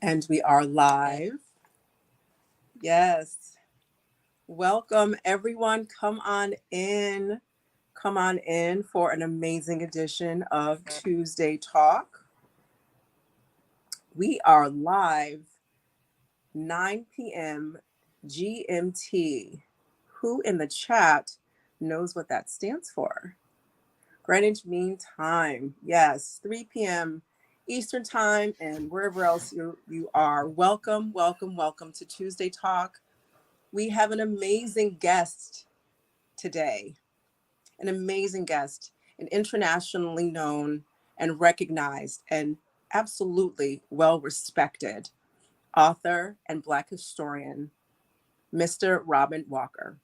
And we are live. Yes. Welcome, everyone. Come on in. Come on in for an amazing edition of Tuesday Talk. We are live 9 p.m. GMT. Who in the chat knows what that stands for? Greenwich Mean Time. Yes, 3 p.m. Eastern Time and wherever else you are. Welcome, welcome, welcome to Tuesday Talk. We have an amazing guest today, an amazing guest, an internationally known and recognized and absolutely well respected author and Black historian, Mr. Robin Walker.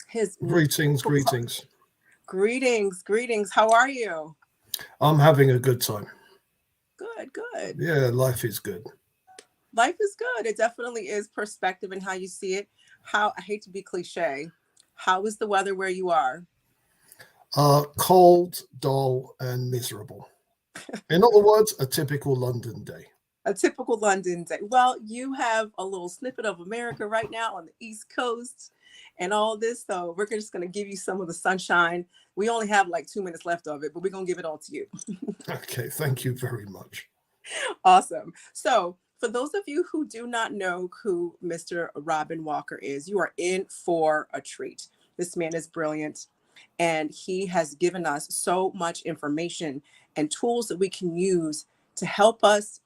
His Greetings, greetings. greetings. How are you? I'm having a good time. Good, good. Yeah, life is good. Life is good. It definitely is perspective and how you see it. How I hate to be cliche. How is the weather where you are? Cold, dull, and miserable. In other words, a typical London day. A typical London day. Well, you have a little snippet of America right now on the East Coast and all this. So we're just going to give you some of the sunshine. We only have like 2 minutes left of it, but we're going to give it all to you. Okay, thank you very much. Awesome. So, for those of you who do not know who Mr. Robin Walker is, you are in for a treat. This man is brilliant, and he has given us so much information and tools that we can use to help us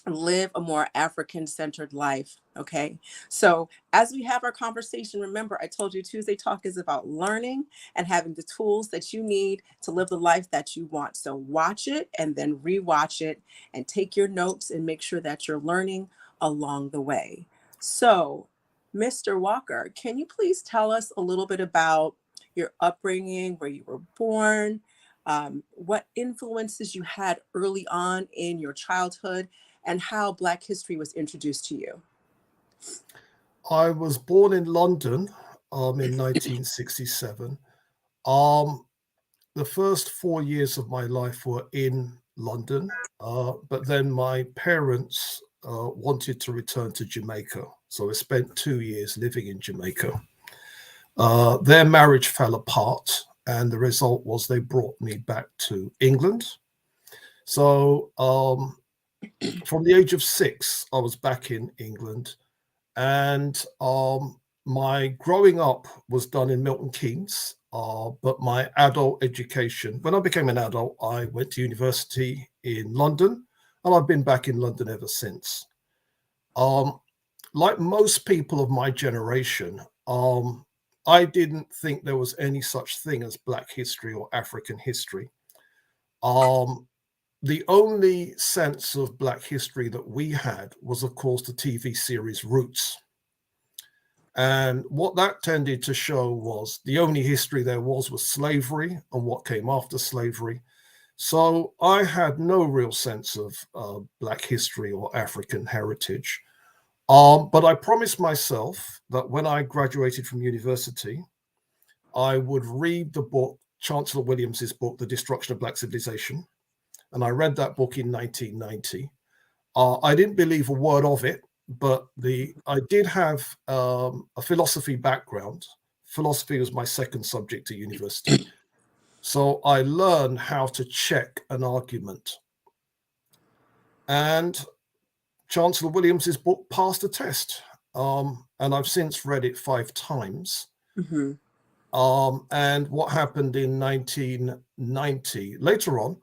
live a more African centered life. Okay. So, as we have our conversation, remember, I told you Tuesday Talk is about learning and having the tools that you need to live the life that you want. So, watch it and then rewatch it and take your notes and make sure that you're learning along the way. So, Mr. Walker, can you please tell us a little bit about your upbringing, where you were born, what influences you had early on in your childhood, and how Black history was introduced to you? I was born in London in 1967. Um, the first 4 years of my life were in London, but then my parents wanted to return to Jamaica. So I spent 2 years living in Jamaica. Their marriage fell apart, and the result was they brought me back to England. So from the age of 6, I was back in England, and my growing up was done in Milton Keynes. But my adult education, when I became an adult, I went to university in London, and I've been back in London ever since. Um, like most people of my generation, I didn't think there was any such thing as Black history or African history. Um, the only sense of Black history that we had was, of course, the TV series Roots. And what that tended to show was the only history there was slavery and what came after slavery. So I had no real sense of Black history or African heritage. But I promised myself that when I graduated from university, I would read the book, Chancellor Williams's book, The Destruction of Black Civilization. And I read that book in 1990. I didn't believe a word of it, but I did have a philosophy background. Philosophy was my second subject at university. So I learned how to check an argument. And Chancellor Williams's book passed the test. And I've since read it 5 times. Mm-hmm. And what happened in 1990, later on,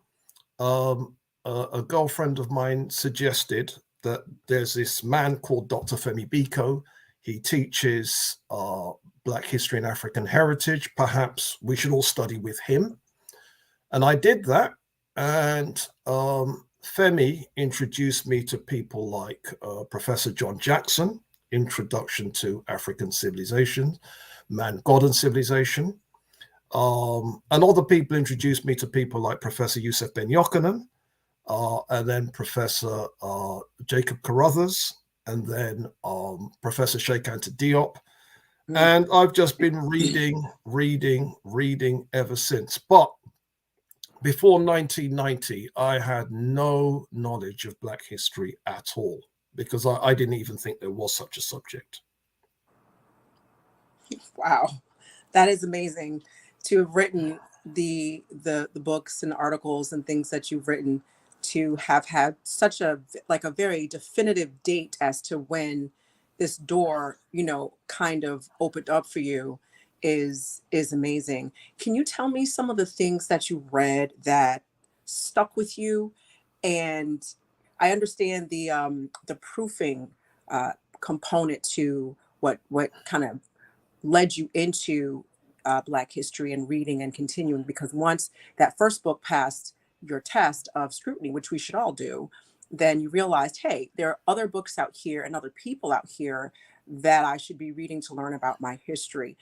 a girlfriend of mine suggested that there's this man called Dr. Femi Biko. He teaches Black history and African heritage. Perhaps we should all study with him. And I did that. And Femi introduced me to people like Professor John Jackson, Introduction to African Civilization, Man, God and Civilization. And other people introduced me to people like Professor Yusuf Ben Yochanan, and then Professor Jacob Carruthers, and then Professor Sheikh Anta Diop. And I've just been reading ever since. But before 1990, I had no knowledge of Black history at all, because I didn't even think there was such a subject. Wow, that is amazing to have written the books and articles and things that you've written, to have had such a like a very definitive date as to when this door, kind of opened up for you, is amazing. Can you tell me some of the things that you read that stuck with you? And I understand the proofing uh component to what kind of led you into Black history and reading and continuing, because once that first book passed your test of scrutiny, which we should all do, then you realized, hey, there are other books out here and other people out here that I should be reading to learn about my history.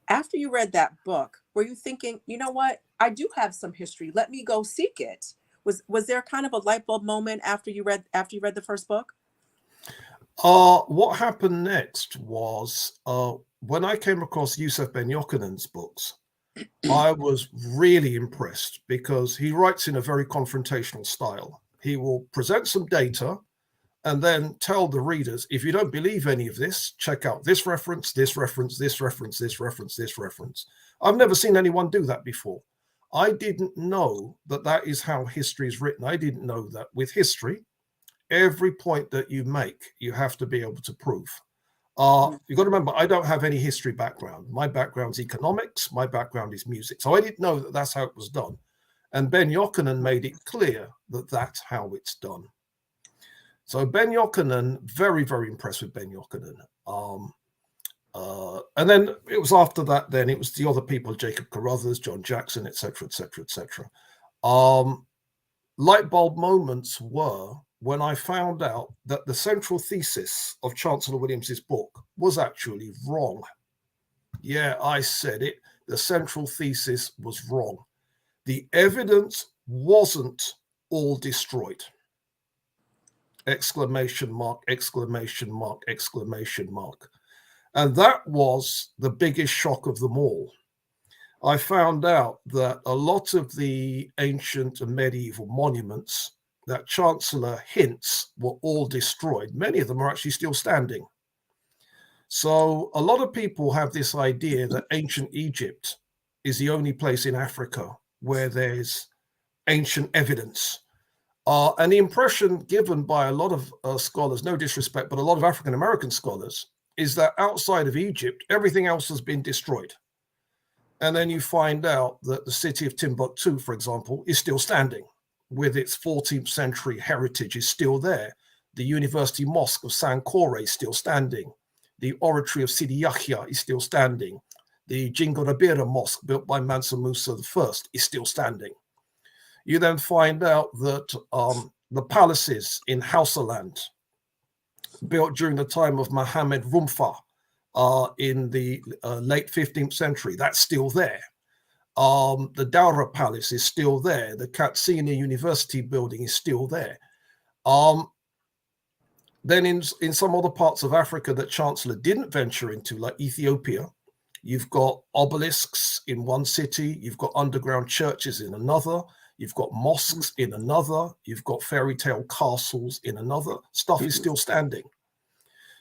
After you read that book, were you thinking, you know what, I do have some history, let me go seek it? Was there kind of a light bulb moment after you read the first book? What happened next was when I came across Yusuf Ben Yokanan's books, I was really impressed because he writes in a very confrontational style. He will present some data and then tell the readers, if you don't believe any of this, check out this reference, this reference, this reference, this reference, this reference. I've never seen anyone do that before. I didn't know that that is how history is written. I didn't know that with history, every point that you make, you have to be able to prove. You've got to remember, I don't have any history background. My background's economics. My background is music. So I didn't know that that's how it was done. And Ben Yochanan made it clear that that's how it's done. So Ben Yochanan, very, very impressed with Ben Yochanan. And then it was after that, then it was the other people, Jacob Carruthers, John Jackson, etc., etc., etc. Light bulb moments were when I found out that the central thesis of Chancellor Williams's book was actually wrong. Yeah, I said it. The central thesis was wrong. The evidence wasn't all destroyed. Exclamation mark, exclamation mark, exclamation mark. And that was the biggest shock of them all. I found out that a lot of the ancient and medieval monuments that Chancellor hints were all destroyed. Many of them are actually still standing. So a lot of people have this idea that ancient Egypt is the only place in Africa where there's ancient evidence. And the impression given by a lot of scholars, no disrespect, but a lot of African American scholars, is that outside of Egypt, everything else has been destroyed. And then you find out that the city of Timbuktu, for example, is still standing with its 14th century heritage is still there. The University Mosque of Sankore is still standing. The oratory of Sidi Yahya is still standing. The Jingorabira Mosque, built by Mansa Musa I, is still standing. You then find out that the palaces in Hausaland, built during the time of Mohammed Rumfa in the late 15th century, that's still there. The Daura Palace is still there. The Katsina University building is still there. Then in some other parts of Africa that Chancellor didn't venture into, like Ethiopia, you've got obelisks in one city, you've got underground churches in another, you've got mosques in another, you've got fairy tale castles in another. Stuff is still standing.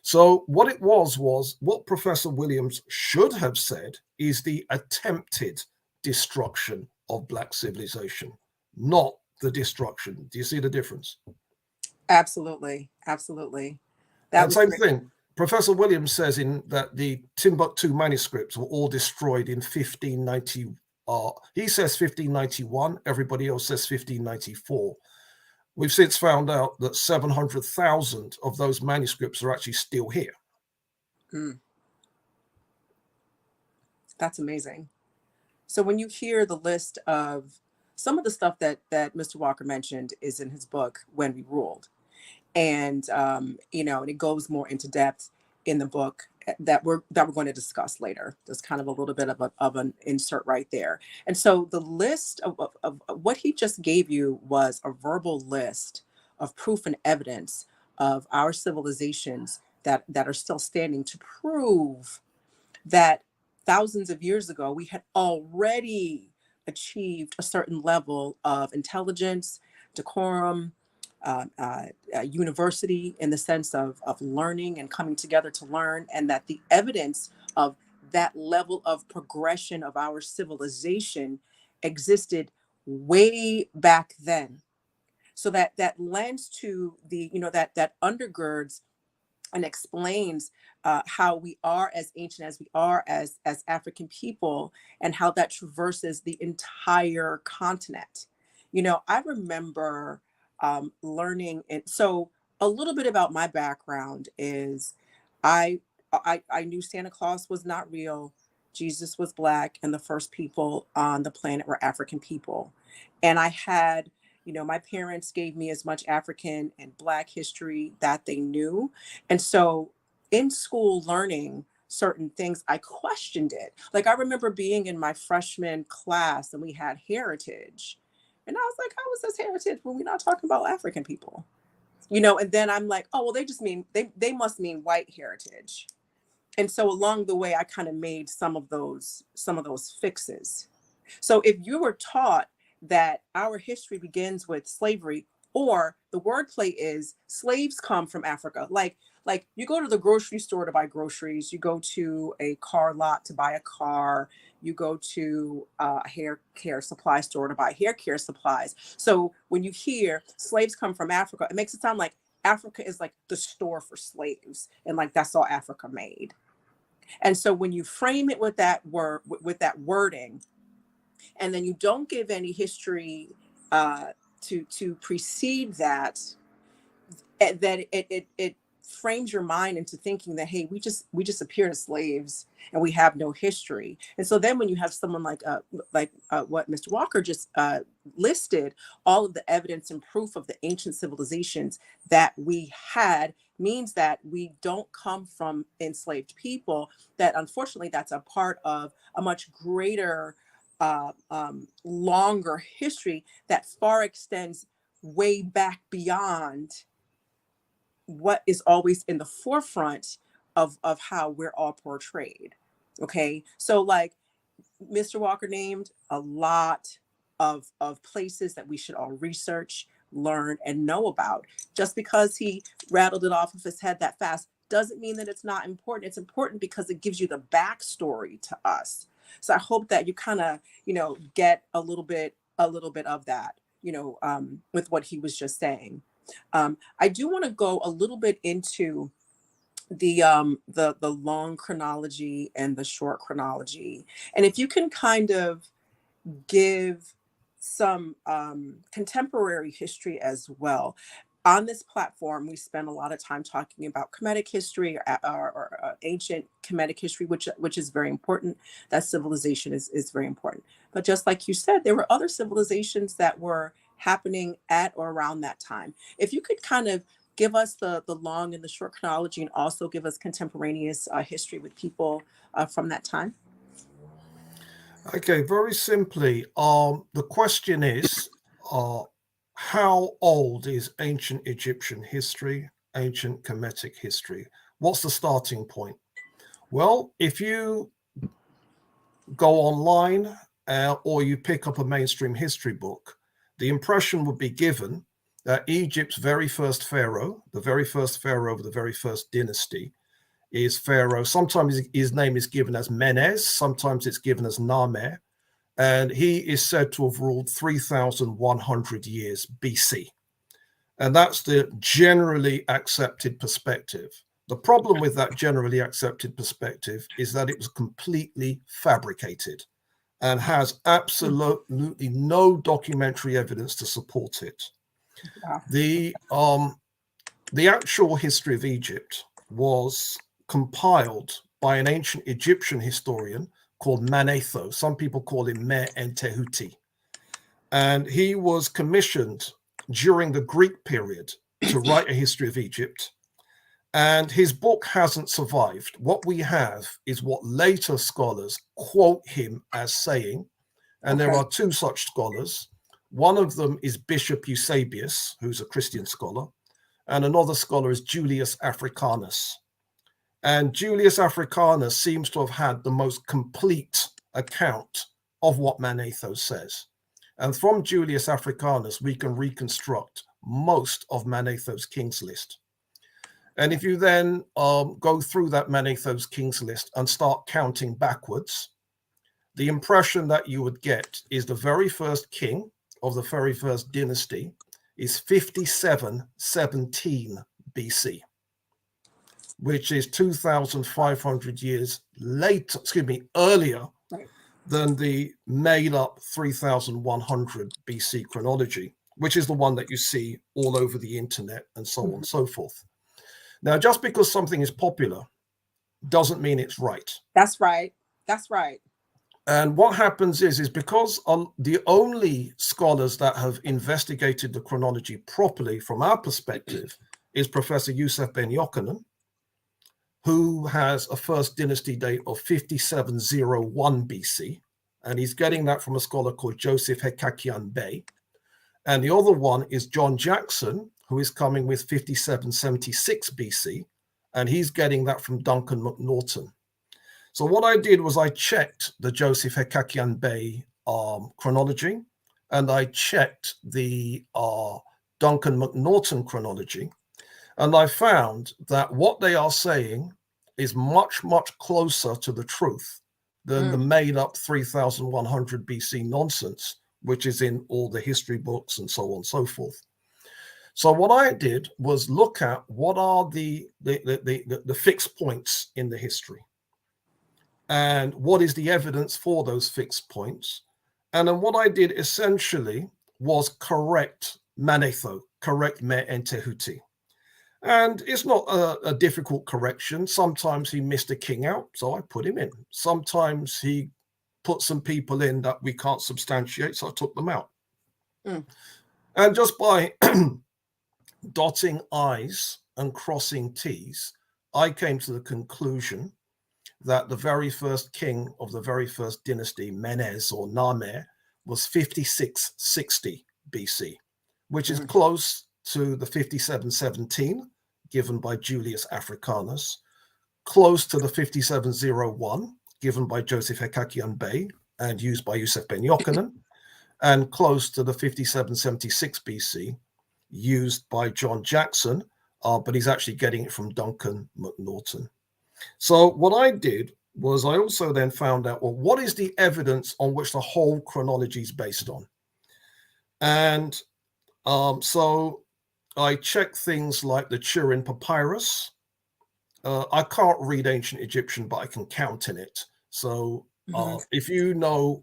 So what it was what Professor Williams should have said is the attempted destruction of Black civilization, not the destruction. Do you see the difference? Absolutely, absolutely. That And was same great. thing. Professor Williams says in that the Timbuktu manuscripts were all destroyed in 1590. He says 1591. Everybody else says 1594. We've since found out that 700,000 of those manuscripts are actually still here. Mm, that's amazing. So when you hear the list of some of the stuff that Mr. Walker mentioned is in his book When We Ruled, and and it goes more into depth in the book that we're going to discuss later. There's kind of a little bit of an insert right there. And so the list of what he just gave you was a verbal list of proof and evidence of our civilizations that are still standing, to prove that thousands of years ago we had already achieved a certain level of intelligence, decorum, university in the sense of learning and coming together to learn, and that the evidence of that level of progression of our civilization existed way back then. So that that lends to the, that undergirds and explains how we are as ancient as we are as African people, and how that traverses the entire continent. I remember learning, and so a little bit about my background is I, I knew Santa Claus was not real. Jesus was black, and the first people on the planet were African people. And I had, my parents gave me as much African and black history that they knew, and so in school learning certain things, I questioned it. Like I remember being in my freshman class and we had heritage. And I was like, how is this heritage when we're not talking about African people? And then I'm like, oh, well, they just mean they must mean white heritage. And so along the way, I kind of made some of those fixes. So if you were taught that our history begins with slavery, or the wordplay is slaves come from Africa, like you go to the grocery store to buy groceries, you go to a car lot to buy a car, you go to a hair care supply store to buy hair care supplies. So when you hear slaves come from Africa, it makes it sound like Africa is like the store for slaves, and like that's all Africa made. And so when you frame it with that word, with that wording, and then you don't give any history to precede that, that it frames your mind into thinking that, hey, we just appear as slaves and we have no history. And so then when you have someone like what Mr. Walker just listed, all of the evidence and proof of the ancient civilizations that we had, means that we don't come from enslaved people, that unfortunately that's a part of a much greater longer history that far extends way back beyond what is always in the forefront of how we're all portrayed. Okay, so like Mr. Walker named a lot of places that we should all research, learn, and know about. Just because he rattled it off of his head that fast doesn't mean that it's not important. It's important because it gives you the backstory to us. So I hope that you kind of, get a little bit of that, with what he was just saying. I do want to go a little bit into the long chronology and the short chronology, and if you can kind of give some contemporary history as well. On this platform, we spend a lot of time talking about Kemetic history, or ancient Kemetic history, which is very important. That civilization is very important. But just like you said, there were other civilizations that were happening at or around that time. If you could kind of give us the long and the short chronology, and also give us contemporaneous history with people from that time. Okay, very simply, the question is, uh, how old is ancient Egyptian history, ancient Kemetic history? What's the starting point? Well, if you go online or you pick up a mainstream history book, the impression would be given that Egypt's very first pharaoh, the very first pharaoh of the very first dynasty, is Pharaoh. Sometimes his name is given as Menes, sometimes it's given as Name, and he is said to have ruled 3,100 years BC. And that's the generally accepted perspective. The problem with that generally accepted perspective is that it was completely fabricated and has absolutely no documentary evidence to support it. Wow. The actual history of Egypt was compiled by an ancient Egyptian historian called Manetho. Some people call him Me-Entehuti. And he was commissioned during the Greek period to write a history of Egypt. And his book hasn't survived. What we have is what later scholars quote him as saying. And there Okay. are two such scholars. One of them is Bishop Eusebius, who's a Christian scholar, and another scholar is Julius Africanus. And Julius Africanus seems to have had the most complete account of what Manetho says. And from Julius Africanus, we can reconstruct most of Manetho's king's list. And if you then go through that Manetho's king's list and start counting backwards, the impression that you would get is the very first king of the very first dynasty is 5717 BC, which is 2,500 years later, earlier than the made up 3100 BC chronology, which is the one that you see all over the internet and so on and so forth. Now, just because something is popular doesn't mean it's right. That's right. That's right. And what happens is because the only scholars that have investigated the chronology properly from our perspective is Professor Yusuf Ben Yochanan, who has a first dynasty date of 5701 BC, and he's getting that from a scholar called Joseph Hekakian Bey. And the other one is John Jackson, who is coming with 5776 BC, and he's getting that from Duncan McNaughton. So what I did was I checked the Joseph Hekakian Bey chronology, and I checked the Duncan McNaughton chronology, and I found that what they are saying is much, much closer to the truth than the made-up 3100 BC nonsense, which is in all the history books and so on and so forth. So what I did was look at what are the fixed points in the history, and what is the evidence for those fixed points. And then what I did essentially was correct Manetho, correct Me Entehuti. And it's not a difficult correction. Sometimes he missed a king out, so I put him in. Sometimes he put some people in that we can't substantiate, so I took them out. And just by dotting I's and crossing T's, I came to the conclusion that the very first king of the very first dynasty, Menes or Name, was 5660 BC, which is close to the 5717 given by Julius Africanus, close to the 5701 given by Joseph Hekakian Bey and used by Yusuf Ben Yochanan, and close to the 5776 BC used by John Jackson, but he's actually getting it from Duncan McNaughton. So what I did was I also then found out, well, what is the evidence on which the whole chronology is based on? And so I checked things like the Turin Papyrus. I can't read ancient Egyptian, but I can count in it. So if you know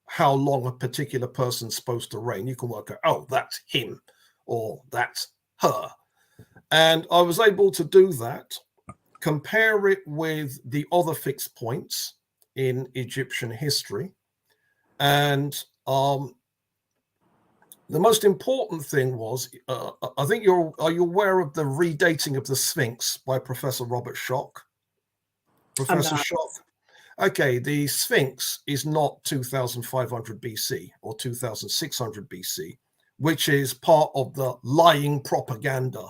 how long a particular person's supposed to reign, you can work out, oh, that's him or that's her. And I was able to do that, compare it with the other fixed points in Egyptian history. And the most important thing was, I think are you aware of the redating of the Sphinx by Professor Robert Schoch? Professor Schoch. Okay, the Sphinx is not 2500 BC or 2600 BC, which is part of the lying propaganda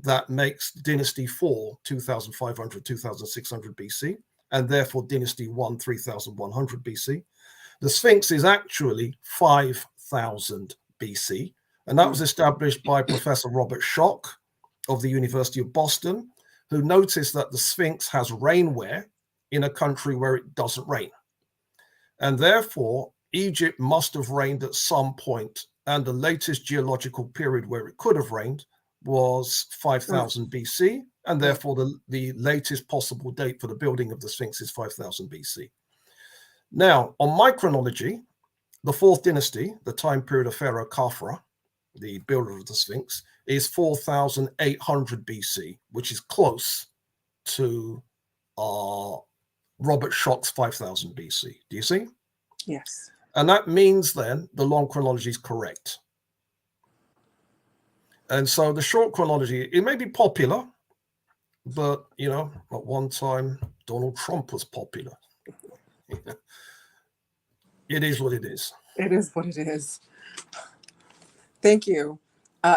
that makes Dynasty 4 2500, 2600 BC, and therefore Dynasty 1 3100 BC. The Sphinx is actually 5000 BC, and that was established by Professor Robert Schoch of the University of Boston, who noticed that the Sphinx has rainwear in a country where it doesn't rain. And therefore, Egypt must have rained at some point, and the latest geological period where it could have rained was 5000 BC, and therefore the latest possible date for the building of the Sphinx is 5000 BC. Now, on my chronology, the fourth dynasty, the time period of Pharaoh Khafra, the builder of the Sphinx, is 4800 BC, which is close to Robert Schoch's 5000 BC. Do you see? Yes. And that means then the long chronology is correct. And so the short chronology, it may be popular, but, you know, at one time, Donald Trump was popular. It is what it is. It is what it is. Thank you.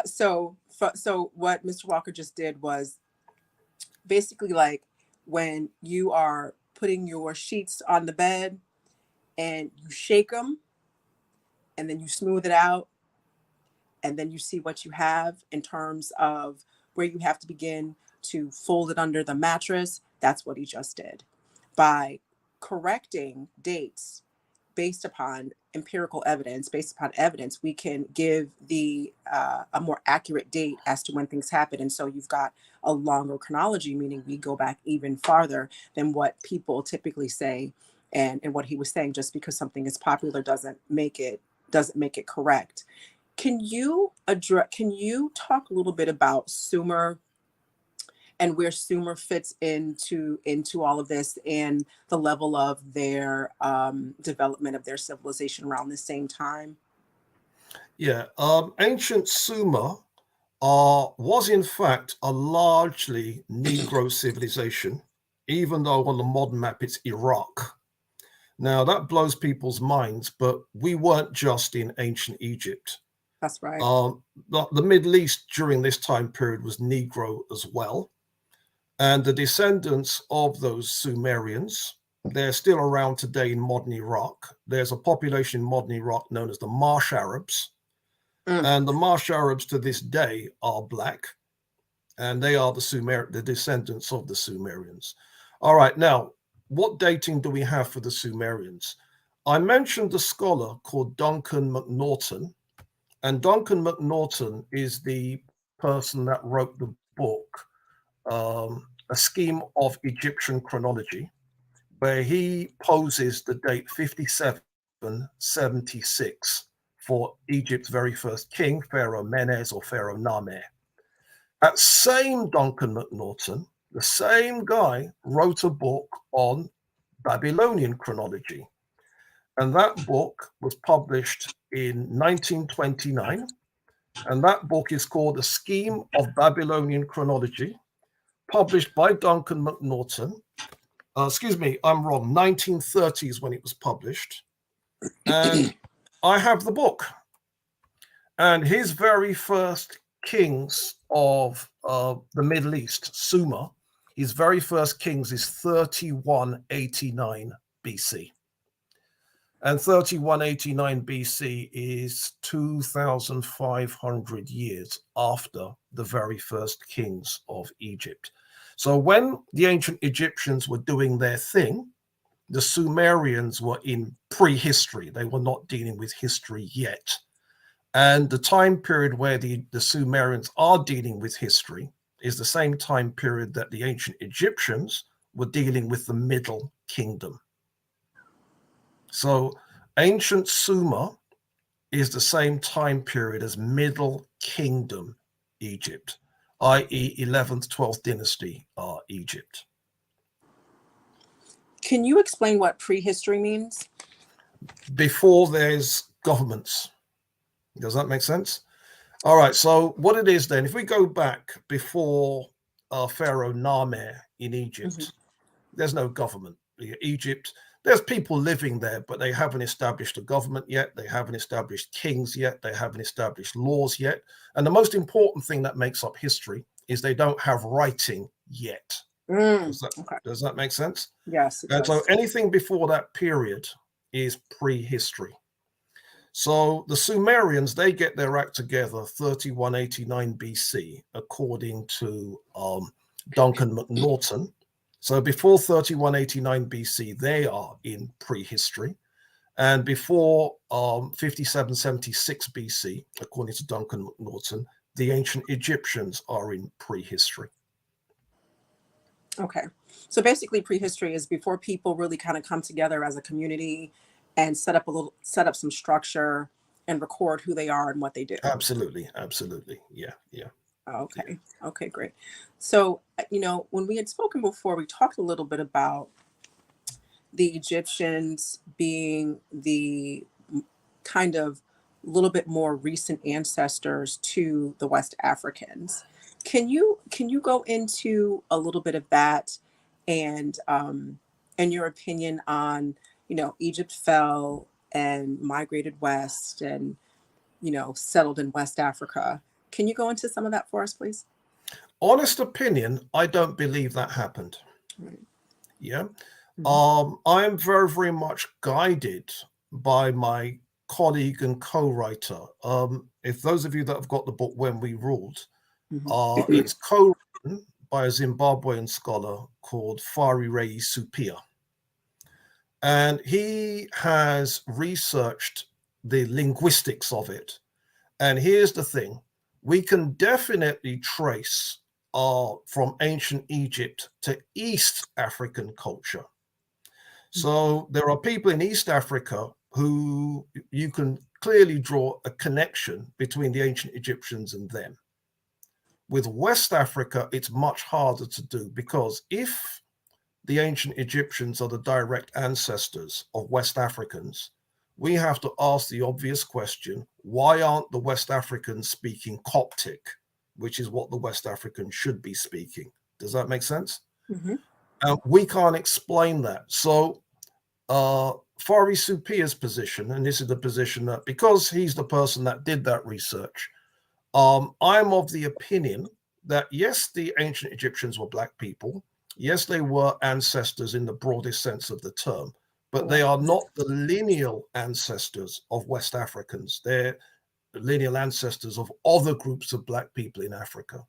So what Mr. Walker just did was basically like when you are putting your sheets on the bed and you shake them and then you smooth it out and then you see what you have in terms of where you have to begin to fold it under the mattress. That's what he just did by correcting dates based upon empirical evidence. Based upon evidence, we can give the a more accurate date as to when things happen, and so you've got a longer chronology, meaning we go back even farther than what people typically say. And what he was saying, just because something is popular doesn't make it correct. Can you talk a little bit about Sumer and where Sumer fits into all of this, and the level of their development of their civilization around the same time? Yeah, ancient Sumer was in fact a largely Negro civilization, even though on the modern map it's Iraq. Now that blows people's minds, but we weren't just in ancient Egypt. That's right. The Middle East during this time period was Negro as well. And the descendants of those Sumerians, they're still around today in modern Iraq. There's a population in modern Iraq known as the Marsh Arabs. Mm. And the Marsh Arabs to this day are black, and they are the descendants of the Sumerians. All right, now, what dating do we have for the Sumerians? I mentioned a scholar called Duncan McNaughton, and Duncan McNaughton is the person that wrote the book, A Scheme of Egyptian Chronology, where he poses the date 5776 for Egypt's very first king, Pharaoh Menes or Pharaoh Name. That same Duncan McNaughton, the same guy, wrote a book on Babylonian chronology. And that book was published in 1929. And that book is called A Scheme of Babylonian Chronology, published by Duncan McNaughton. Excuse me, I'm wrong. 1930s when it was published. And I have the book. And his very first kings of the Middle East, Sumer, his very first kings is 3189 BC. And 3189 BC is 2,500 years after the very first kings of Egypt. So when the ancient Egyptians were doing their thing, the Sumerians were in prehistory. They were not dealing with history yet. And the time period where the Sumerians are dealing with history is the same time period that the ancient Egyptians were dealing with the Middle Kingdom. So ancient Sumer is the same time period as Middle Kingdom Egypt, i.e. 11th, 12th dynasty Egypt. Can you explain what prehistory means? Before there's governments. Does that make sense? All right, so what it is then, if we go back before Pharaoh Name in Egypt, there's no government. Egypt, there's people living there, but they haven't established a government yet. They haven't established kings yet. They haven't established laws yet. And the most important thing that makes up history is they don't have writing yet. Does that make sense? Yes, it And so does. anything before that period is prehistory. So the Sumerians, they get their act together 3189 BC, according to Duncan McNaughton. So before 3189 BC, they are in prehistory. And before 5776 BC, according to Duncan McNaughton, the ancient Egyptians are in prehistory. Okay. So basically prehistory is before people really kind of come together as a community and set up some structure and record who they are and what they do. Absolutely. Absolutely. Yeah. Yeah. Okay. Okay, great. So, when we had spoken before, we talked a little bit about the Egyptians being the kind of little bit more recent ancestors to the West Africans. Can you go into a little bit of that, and your opinion on, Egypt fell and migrated west and, settled in West Africa? Can you go into some of that for us, please? Honest opinion, I don't believe that happened. Right. Yeah. Mhm. I am very, very much guided by my colleague and co-writer. If those of you that have got the book When We Ruled, it's co-written by a Zimbabwean scholar called Farirei Supia. And he has researched the linguistics of it. And here's the thing. We can definitely trace from ancient Egypt to East African culture. So there are people in East Africa who you can clearly draw a connection between the ancient Egyptians and them. With West Africa, it's much harder to do, because if the ancient Egyptians are the direct ancestors of West Africans, we have to ask the obvious question, why aren't the West Africans speaking Coptic, which is what the West Africans should be speaking? Does that make sense? We can't explain that. So Fari Supia's position, and this is the position that, because he's the person that did that research, I'm of the opinion that yes, the ancient Egyptians were black people. Yes, they were ancestors in the broadest sense of the term, but they are not the lineal ancestors of West Africans. They're lineal ancestors of other groups of black people in Africa.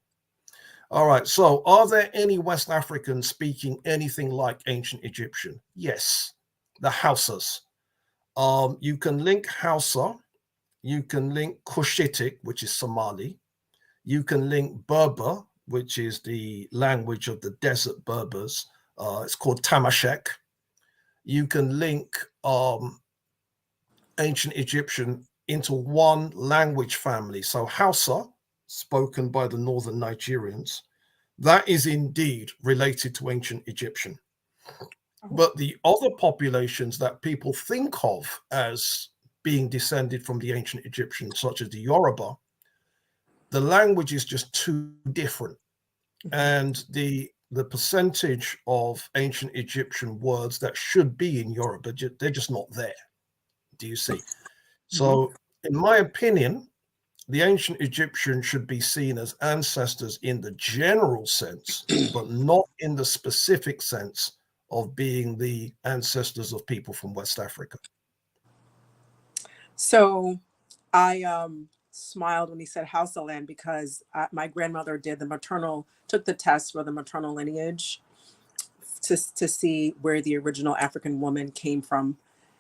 All right, so are there any West Africans speaking anything like ancient Egyptian? Yes, the Hausas. You can link Hausa, you can link Cushitic, which is Somali, you can link Berber, which is the language of the desert Berbers. It's called Tamashek. You can link ancient Egyptian into one language family. So Hausa, spoken by the northern Nigerians, that is indeed related to ancient Egyptian. But the other populations that people think of as being descended from the ancient Egyptians, such as the Yoruba, the language is just too different. And the percentage of ancient Egyptian words that should be in Yoruba, they're just not there. Do you see? So in my opinion, the ancient Egyptians should be seen as ancestors in the general sense, but not in the specific sense of being the ancestors of people from West Africa. So I smiled when he said Hausa land, because my grandmother took the test for the maternal lineage to see where the original African woman came from,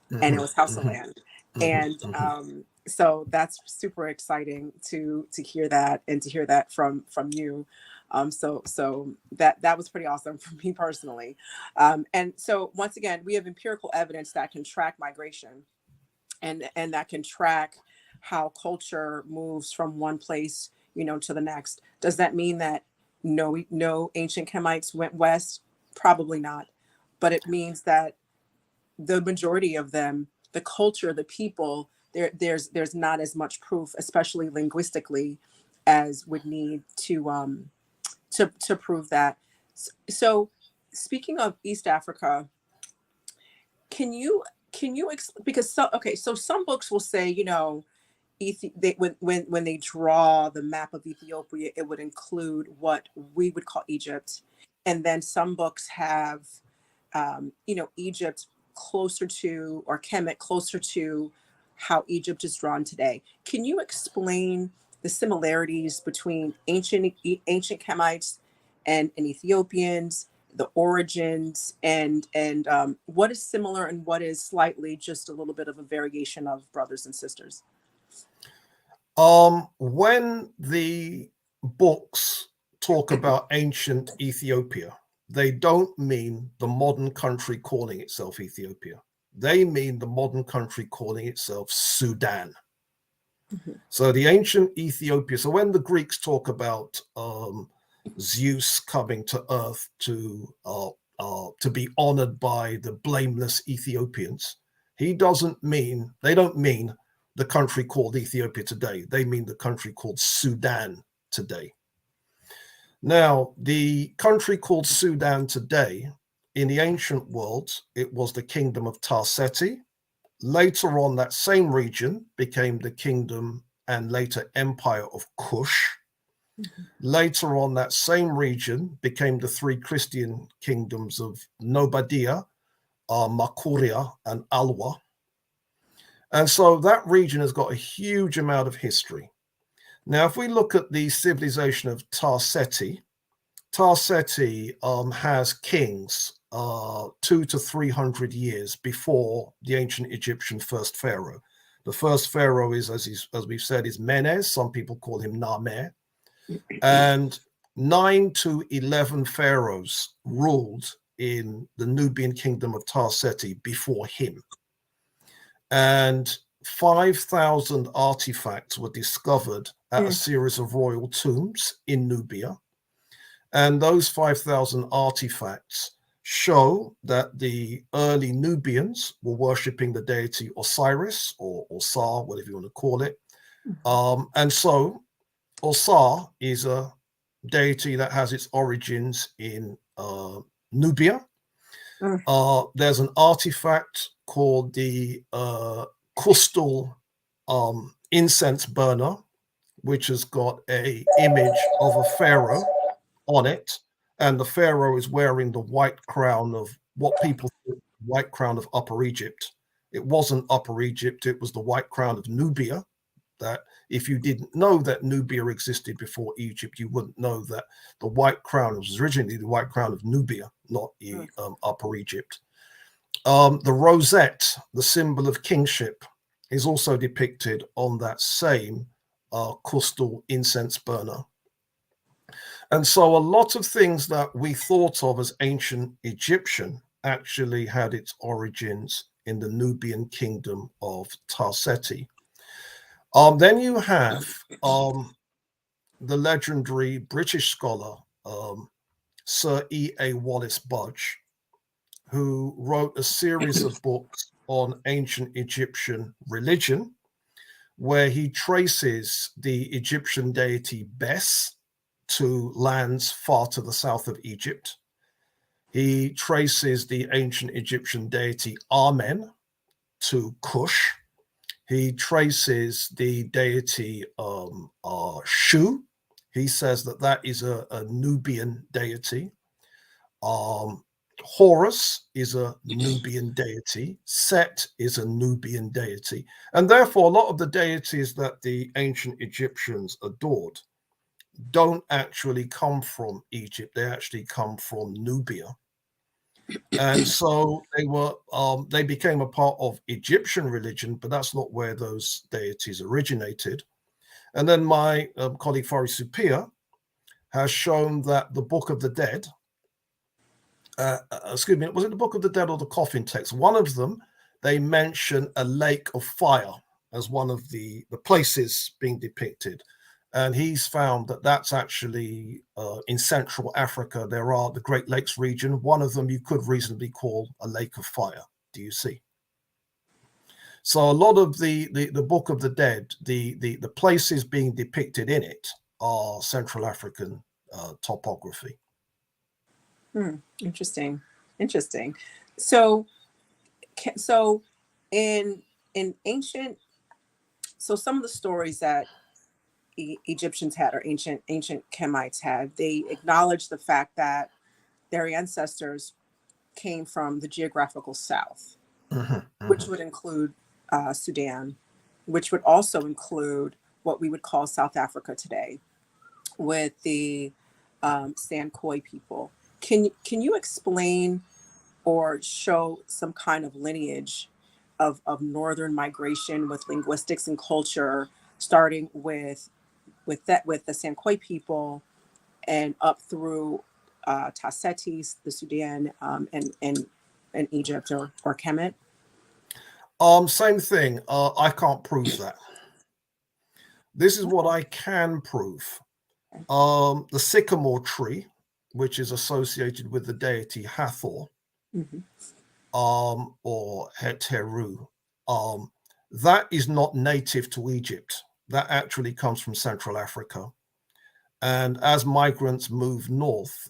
and it was Hausa land. And so that's super exciting to hear that, and to hear that from you. So that was pretty awesome for me personally. And so once again, we have empirical evidence that can track migration, and that can track how culture moves from one place, to the next. Does that mean that no ancient Kemites went west? Probably not. But it means that the majority of them, the culture, the people, there's not as much proof, especially linguistically, as would need to prove that. So speaking of East Africa, can you because so some books will say, when they draw the map of Ethiopia, it would include what we would call Egypt, and then some books have Egypt closer to, or Kemet closer to, how Egypt is drawn today. Can you explain the similarities between ancient Kemites and Ethiopians, the origins, and what is similar and what is slightly just a little bit of a variation of brothers and sisters? When the books talk about ancient Ethiopia, they don't mean the modern country calling itself Ethiopia. They mean the modern country calling itself Sudan. So the ancient Ethiopia. So when the Greeks talk about Zeus coming to earth to be honored by the blameless Ethiopians, they don't mean the country called Ethiopia today. They mean the country called Sudan today. Now, the country called Sudan today, in the ancient world, it was the kingdom of Tarseti. Later on, that same region became the kingdom and later empire of Kush. Later on, that same region became the three Christian kingdoms of Nobadia, Makuria, and Alwa. And so that region has got a huge amount of history. Now, if we look at the civilization of Tarseti, has kings 200 to 300 years before the ancient Egyptian first pharaoh. The first pharaoh is, as we've said, is Menes. Some people call him Name. And 9 to 11 pharaohs ruled in the Nubian kingdom of Tarseti before him. And 5,000 artifacts were discovered at a series of royal tombs in Nubia. And those 5,000 artifacts show that the early Nubians were worshipping the deity Osiris or Osar, whatever you want to call it. And so Osar is a deity that has its origins in Nubia. There's an artifact called the crystal incense burner, which has got an image of a pharaoh on it, and the pharaoh is wearing the white crown of what people call white crown of Upper Egypt. It wasn't Upper Egypt, it was the white crown of Nubia. That if you didn't know that Nubia existed before Egypt, you wouldn't know that the white crown was originally the white crown of Nubia, not Upper Egypt. The rosette, the symbol of kingship, is also depicted on that same crystal incense burner. And so a lot of things that we thought of as ancient Egyptian actually had its origins in the Nubian kingdom of Tarseti. Then you have the legendary British scholar, Sir E.A. Wallace Budge, who wrote a series of books on ancient Egyptian religion, where he traces the Egyptian deity Bes to lands far to the south of Egypt. He traces the ancient Egyptian deity Amen to Kush. He traces the deity Shu. He says that is a Nubian deity. Horus is a Nubian deity. Set is a Nubian deity. And therefore, a lot of the deities that the ancient Egyptians adored don't actually come from Egypt. They actually come from Nubia. And so they became a part of Egyptian religion, but that's not where those deities originated. And then my colleague Faris Supia has shown that the Book of the Dead, excuse me, was it the Book of the Dead or the Coffin text? One of them, they mention a lake of fire as one of the places being depicted. And he's found that that's actually in Central Africa. There are the Great Lakes region. One of them you could reasonably call a lake of fire. Do you see? So a lot of the Book of the Dead, the places being depicted in it are Central African topography. Interesting. So in ancient, so some of the stories that Egyptians had, or ancient Kemites had, they acknowledged the fact that their ancestors came from the geographical south, which would include Sudan, which would also include what we would call South Africa today, with the Sankoy people. Can you explain or show some kind of lineage of northern migration with linguistics and culture, starting with the Sankoy people and up through Tassetis, the Sudan, and Egypt or Kemet? Same thing. I can't prove that. This is what I can prove. The sycamore tree, which is associated with the deity Hathor, or Heteru, that is not native to Egypt. That actually comes from Central Africa. And as migrants moved north,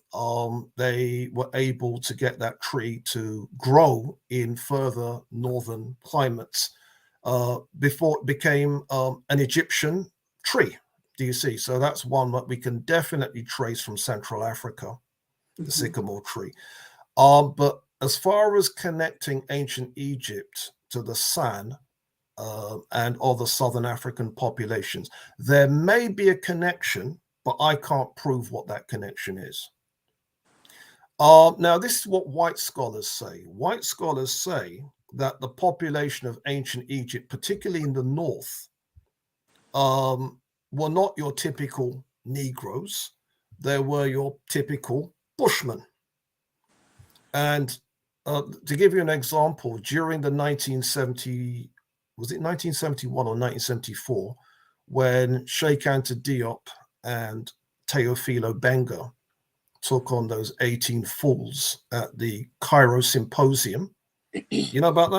they were able to get that tree to grow in further northern climates before it became an Egyptian tree. Do you see? So that's one that we can definitely trace from Central Africa, the sycamore tree. But as far as connecting ancient Egypt to the San, and other Southern African populations. There may be a connection, but I can't prove what that connection is. Now, this is what white scholars say. White scholars say that the population of ancient Egypt, particularly in the north, were not your typical Negroes. They were your typical Bushmen. And to give you an example, during the 1970, was it 1971 or 1974, when Sheikh Anta Diop and Teofilo Benga took on those 18 fools at the Cairo Symposium. You know about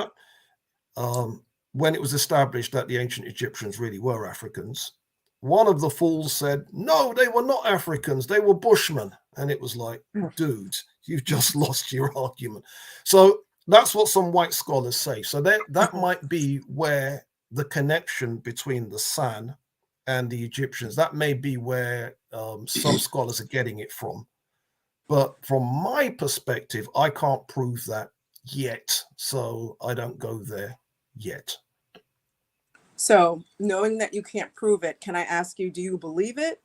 that? When it was established that the ancient Egyptians really were Africans, one of the fools said, no, they were not Africans, they were Bushmen. And it was like, dude, you've just lost your argument. So that's what some white scholars say. So that might be where the connection between the San and the Egyptians, that may be where some scholars are getting it from. But from my perspective, I can't prove that yet. So I don't go there yet. So, knowing that you can't prove it, can I ask you, do you believe it?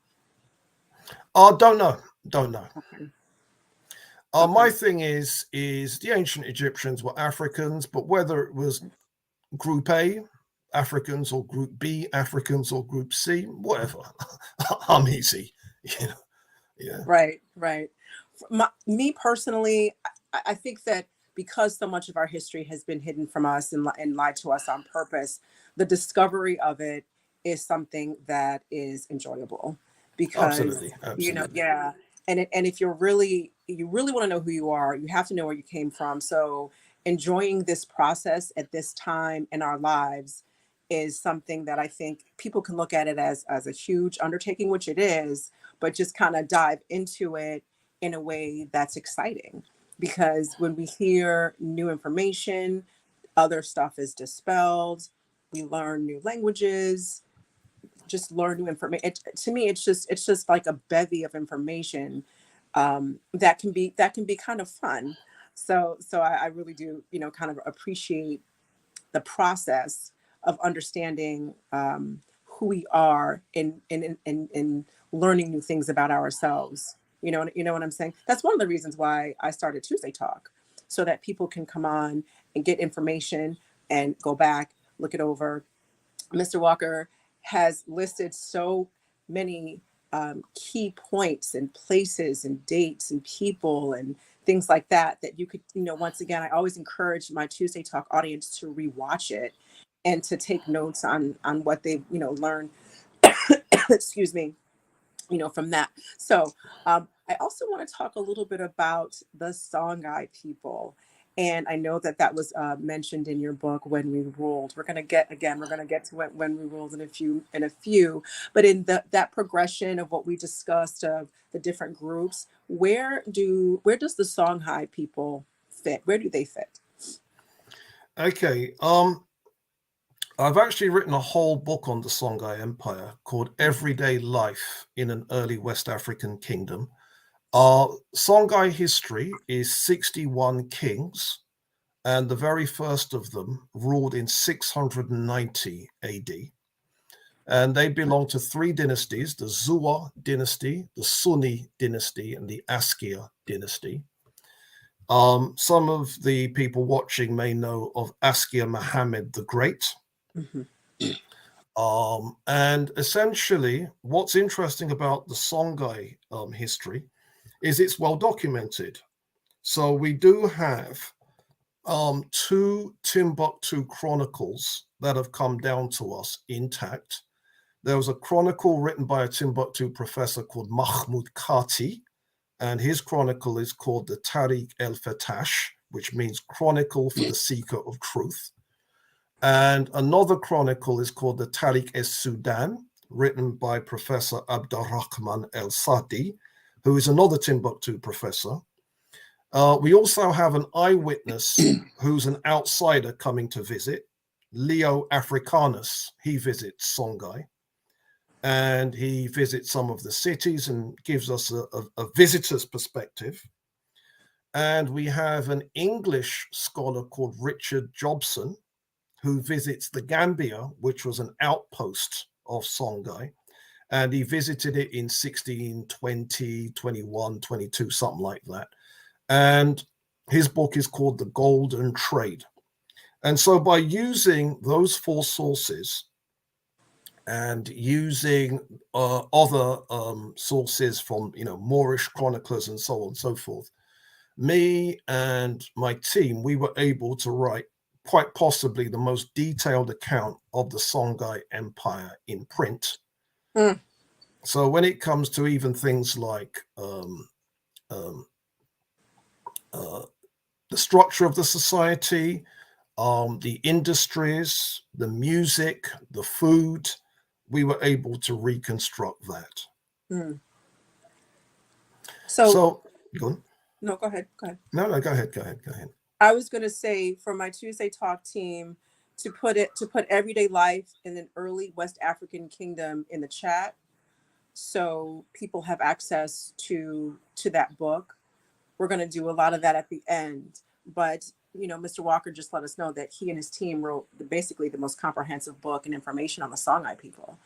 Don't know. Okay. My thing is the ancient Egyptians were Africans, but whether it was Group A Africans or Group B Africans or Group C, whatever, I'm easy. You know? Yeah. Right. Me personally, I think that because so much of our history has been hidden from us and lied to us on purpose, the discovery of it is something that is enjoyable because, Absolutely. yeah. And if you really want to know who you are, you have to know where you came from. So enjoying this process at this time in our lives is something that I think people can look at it as a huge undertaking, which it is, but just kind of dive into it in a way that's exciting. Because when we hear new information, other stuff is dispelled. We learn new languages, just learn new information. To me, it's just like a bevy of information that can be kind of fun. So I really do, kind of appreciate the process of understanding who we are in learning new things about ourselves. You know what I'm saying? That's one of the reasons why I started Tuesday Talk, so that people can come on and get information and go back, look it over. Mr. Walker has listed so many key points and places and dates and people and things like that you could, once again, I always encourage my Tuesday Talk audience to rewatch it and to take notes on what they've, learned, excuse me, from that. So I also want to talk a little bit about the Songhai people. And I know that was mentioned in your book, When We Ruled. We're going to get to it, When We Ruled, in a few. But in that progression of what we discussed of the different groups, where does the Songhai people fit? Where do they fit? Okay. I've actually written a whole book on the Songhai Empire called Everyday Life in an Early West African Kingdom. Songhai history is 61 kings, and the very first of them ruled in 690 AD. And they belong to three dynasties: the Zua dynasty, the Sunni dynasty, and the Askir dynasty. Some of the people watching may know of Askir Muhammad the Great. Mhm. And essentially, what's interesting about the Songhai history is it's well documented. So we do have two Timbuktu chronicles that have come down to us intact. There was a chronicle written by a Timbuktu professor called Mahmoud Kati, and his chronicle is called the Tariq el-Fatash, which means Chronicle for the Seeker of Truth. And another chronicle is called the Tariq es-Sudan, written by Professor Abdurrahman el-Sadi, who is another Timbuktu professor. We also have an eyewitness who's an outsider coming to visit, Leo Africanus. He visits Songhai, and he visits some of the cities and gives us a visitor's perspective. And we have an English scholar called Richard Jobson, who visits the Gambia, which was an outpost of Songhai. And he visited it in 1620, 21, 22, something like that. And his book is called The Golden Trade. And so by using those four sources and using other sources from, Moorish chroniclers and so on and so forth, me and my team, we were able to write quite possibly the most detailed account of the Songhai Empire in print. Mm. So when it comes to even things like the structure of the society, the industries, the music, the food, we were able to reconstruct that. Mm. So go on. No, go ahead. Go ahead. No, go ahead. I was going to say for my Tuesday Talk team to put everyday life in an early West African kingdom in the chat, so people have access to that book. We're going to do a lot of that at the end, but Mr. Walker just let us know that he and his team wrote basically the most comprehensive book and information on the Songhai people.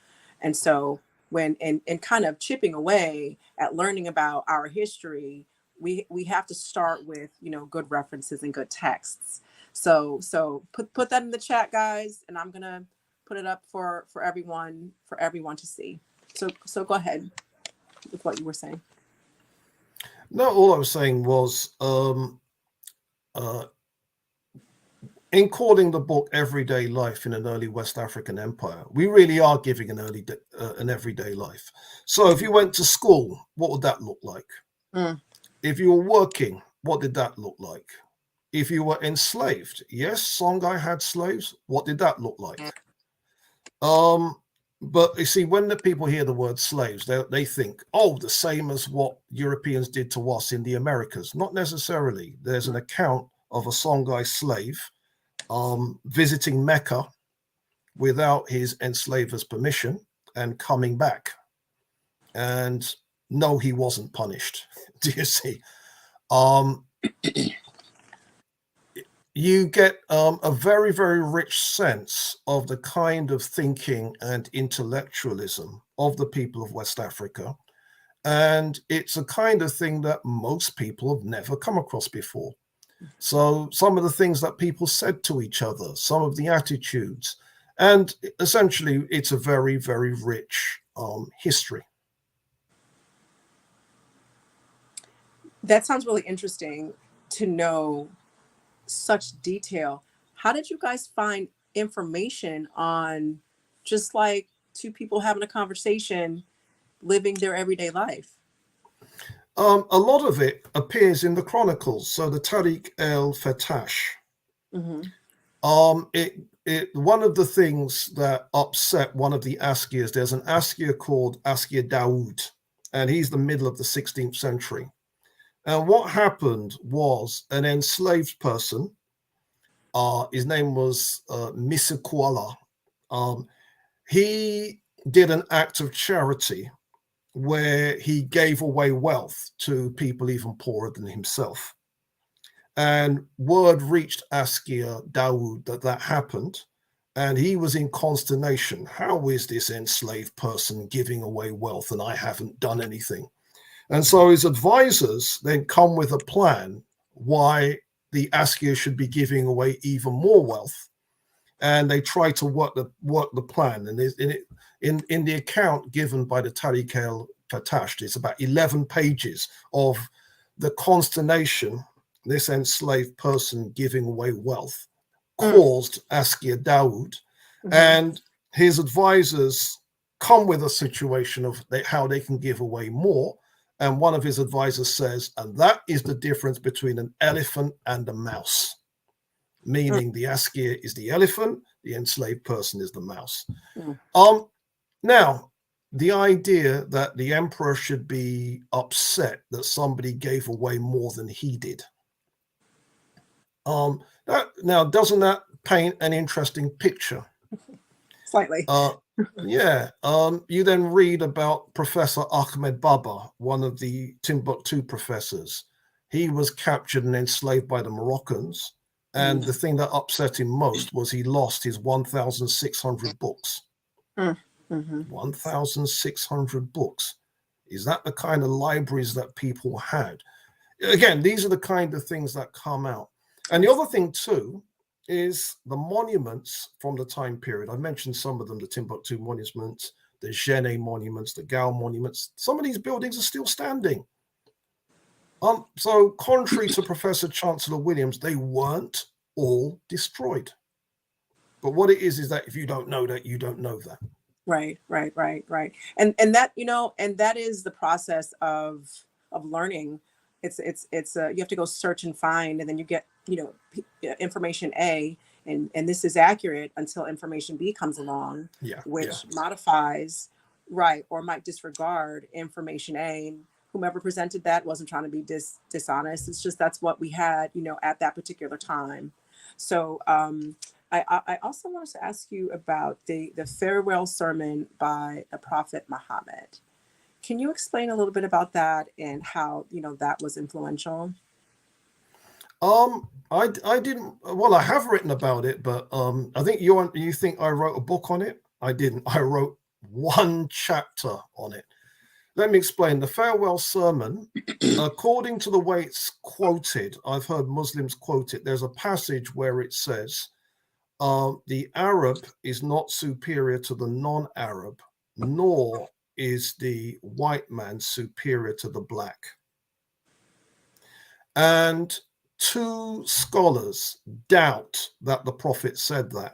And so when and kind of chipping away at learning about our history, we have to start with good references and good texts. So put that in the chat, guys, and I'm gonna put it up for everyone to see. So go ahead with what you were saying. No, all I was saying was in calling the book Everyday Life in an Early West African Empire, we really are giving an everyday life. So if you went to school, what would that look like? Mm. If you were working, what did that look like? If you were enslaved, yes, Songhai had slaves. What did that look like? But you see, when the people hear the word slaves, they think, oh, the same as what Europeans did to us in the Americas. Not necessarily. There's an account of a Songhai slave visiting Mecca without his enslaver's permission and coming back. And no, he wasn't punished. Do you see? You get a very, very rich sense of the kind of thinking and intellectualism of the people of West Africa. And it's a kind of thing that most people have never come across before. So some of the things that people said to each other, some of the attitudes, and essentially it's a very, very rich history. That sounds really interesting to know such detail. How did you guys find information on just like two people having a conversation, living their everyday life? A lot of it appears in the chronicles. So the Tariq el-Fatash. Mm-hmm. One of the things that upset one of the Askias, there's an Askia called Askia Dawood, and he's the middle of the 16th century. And what happened was an enslaved person, his name was Misikwala. He did an act of charity where he gave away wealth to people even poorer than himself. And word reached Askia Dawood that happened, and he was in consternation. How is this enslaved person giving away wealth and I haven't done anything? And so his advisors then come with a plan why the Askia should be giving away even more wealth. And they try to work the plan. And in the account given by the Tariq el-Fatash, it's about 11 pages of the consternation this enslaved person giving away wealth caused Askia Dawood. Mm-hmm. And his advisors come with a situation of how they can give away more. And one of his advisors says, and that is the difference between an elephant and a mouse, meaning the Askia is the elephant, the enslaved person is the mouse. Now, the idea that the emperor should be upset that somebody gave away more than he did. Now, doesn't that paint an interesting picture? Slightly. Yeah. You then read about Professor Ahmed Baba, one of the Timbuktu professors. He was captured and enslaved by the Moroccans, And the thing that upset him most was he lost his 1,600 books. Mm-hmm. 1,600 books. Is that the kind of libraries that people had? Again, these are the kind of things that come out. And the other thing too is the monuments from the time period. I mentioned some of them, the Timbuktu monuments, the Genet monuments, the Gao monuments. Some of these buildings are still standing. So contrary to Professor Chancellor Williams, they weren't all destroyed. But what it is that if you don't know that, you don't know that. Right. And that, and that is the process of learning. It's you have to go search and find, and then you get, information A, and this is accurate until information B comes along, which modifies, right, or might disregard information A. And whomever presented that wasn't trying to be dishonest. It's just that's what we had, at that particular time. So I also wanted to ask you about the farewell sermon by the Prophet Muhammad. Can you explain a little bit about that and how, that was influential? I didn't. Well, I have written about it, but I think you think I wrote a book on it. I didn't. I wrote one chapter on it. Let me explain. The farewell sermon, according to the way it's quoted, I've heard Muslims quote it. There's a passage where it says, the Arab is not superior to the non-Arab, nor is the white man superior to the black. And two scholars doubt that the Prophet said that.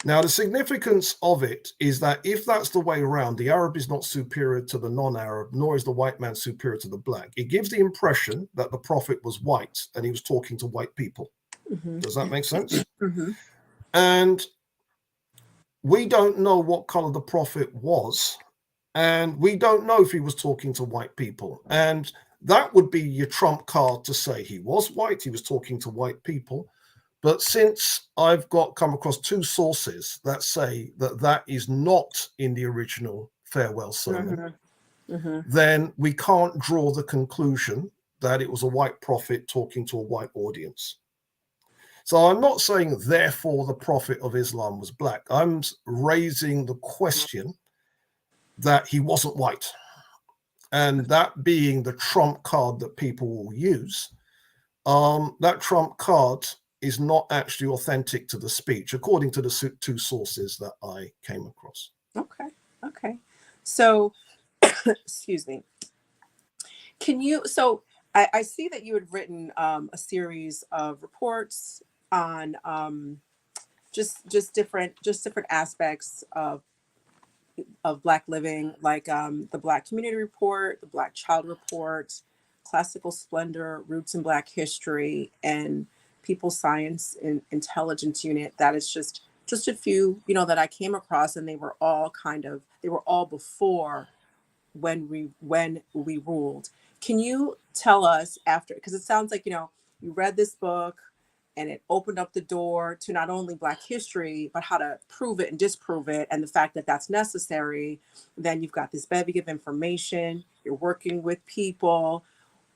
Now, the significance of it is that if that's the way around, the Arab is not superior to the non-Arab, nor is the white man superior to the black. It gives the impression that the Prophet was white and he was talking to white people. Mm-hmm. Does that make sense? Mm-hmm. And we don't know what color the Prophet was, and we don't know if he was talking to white people. And that would be your trump card to say he was white, he was talking to white people. But since I've come across two sources that say that is not in the original farewell sermon, then we can't draw the conclusion that it was a white prophet talking to a white audience. So I'm not saying, therefore, the Prophet of Islam was black. I'm raising the question that he wasn't white. And that being the trump card that people will use, that trump card is not actually authentic to the speech, according to the two sources that I came across. Okay. So, excuse me. I see that you had written a series of reports on just different aspects of Black living, like the Black Community Report, the Black Child Report, Classical Splendor, Roots in Black History, and People Science and Intelligence Unit. That is just a few, that I came across, and they were all before when we ruled. Can you tell us after, because it sounds like, you read this book and it opened up the door to not only Black history, but how to prove it and disprove it, and the fact that that's necessary. Then you've got this bevy of information, you're working with people.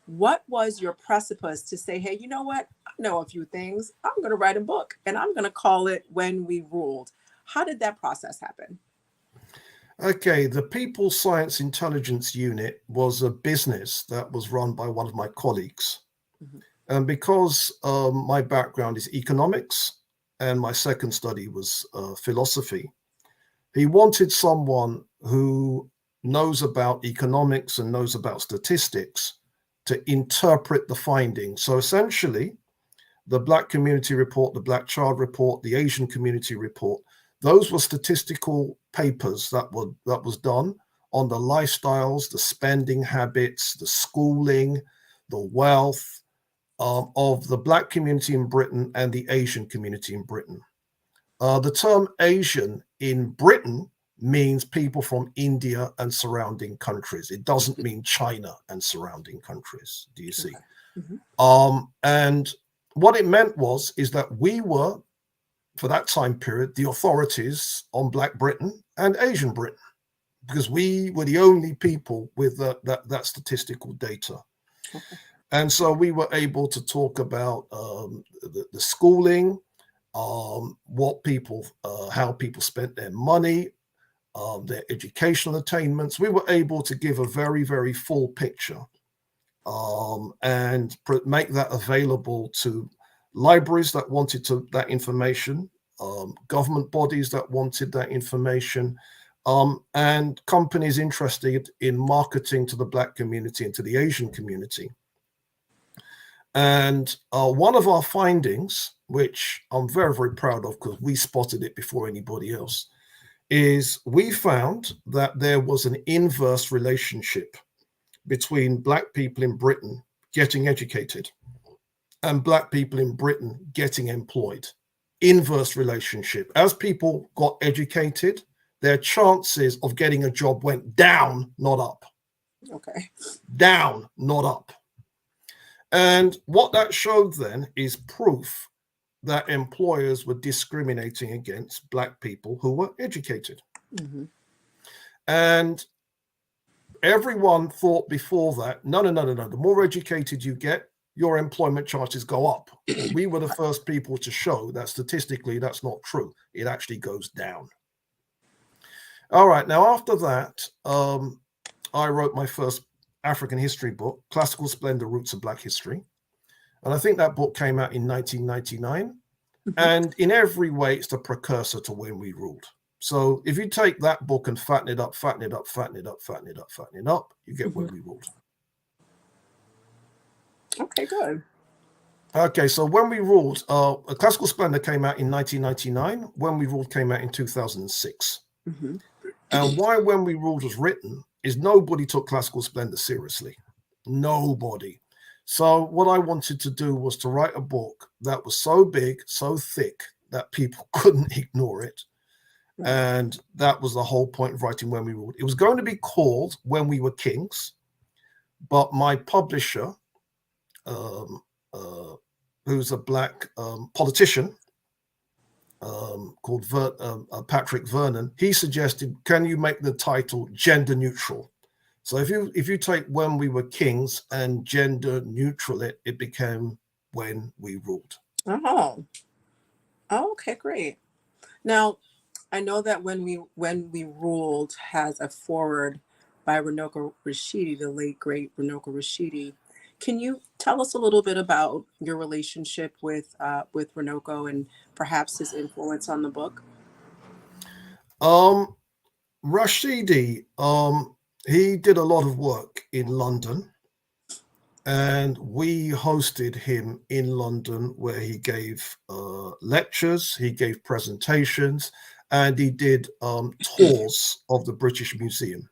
What was your precipice to say, hey, you know what? I know a few things. I'm going to write a book and I'm going to call it When We Ruled. How did that process happen? Okay, the People Science Intelligence Unit was a business that was run by one of my colleagues. Mm-hmm. And because my background is economics and my second study was philosophy, he wanted someone who knows about economics and knows about statistics to interpret the findings. So essentially, the Black Community Report, the Black Child Report, the Asian Community Report, those were statistical papers that was done on the lifestyles, the spending habits, the schooling, the wealth of the Black community in Britain and the Asian community in Britain. The term Asian in Britain means people from India and surrounding countries. It doesn't mean China and surrounding countries. Do you see? Okay. Mm-hmm. And what it meant is that we were, for that time period, the authorities on Black Britain and Asian Britain, because we were the only people with that statistical data. Okay. And so we were able to talk about the schooling, what people, how people spent their money, their educational attainments. We were able to give a very, very full picture, and make that available to libraries that wanted that information, government bodies that wanted that information, and companies interested in marketing to the Black community and to the Asian community. And one of our findings, which I'm very, very proud of because we spotted it before anybody else, is we found that there was an inverse relationship between Black people in Britain getting educated and Black people in Britain getting employed. Inverse relationship. As people got educated, their chances of getting a job went down, not up. Okay. Down, not up. And what that showed then is proof that employers were discriminating against Black people who were educated. Mm-hmm. And everyone thought before that, no. The more educated you get, your employment chances go up. Well, we were the first people to show that statistically that's not true. It actually goes down. All right. Now, after that, I wrote my first African history book, Classical Splendor, Roots of Black History. And I think that book came out in 1999. Mm-hmm. And in every way, it's the precursor to When We Ruled. So if you take that book and fatten it up, you get When We Ruled. Okay, good. Okay, so When We Ruled, Classical Splendor came out in 1999. When We Ruled came out in 2006. Mm-hmm. And why When We Ruled was written is nobody took Classical Splendor seriously. Nobody. So what I wanted to do was to write a book that was so big, so thick, that people couldn't ignore it. Right. And that was the whole point of writing When We Ruled. It was going to be called When We Were Kings, but my publisher, who's a Black politician called Patrick Vernon, he suggested, can you make the title gender neutral? So if you take When We Were Kings and gender neutral it became When We Ruled. Oh, okay, great. Now, I know that When We Ruled has a foreword by Runoko Rashidi, the late great Runoko Rashidi. Can you tell us a little bit about your relationship with Runoko and perhaps his influence on the book? Rashidi, he did a lot of work in London, and we hosted him in London where he gave lectures, he gave presentations, and he did tours of the British Museum.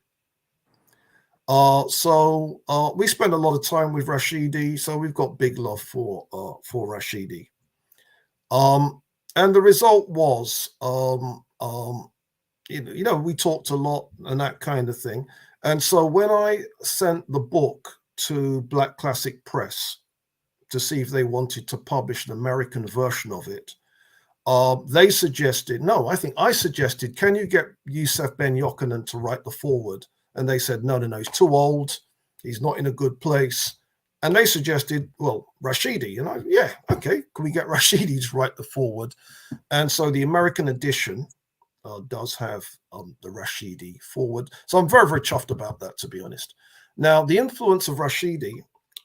So we spent a lot of time with Rashidi, so we've got big love for Rashidi. And the result was, we talked a lot and that kind of thing. And so when I sent the book to Black Classic Press to see if they wanted to publish an American version of it, they suggested, I suggested, can you get Yusuf Ben Yochanan to write the foreword? And they said, no, he's too old. He's not in a good place. And they suggested, well, Rashidi, yeah, okay, can we get Rashidi to write the foreword? And so the American edition does have the Rashidi foreword. So I'm very, very chuffed about that, to be honest. Now, the influence of Rashidi,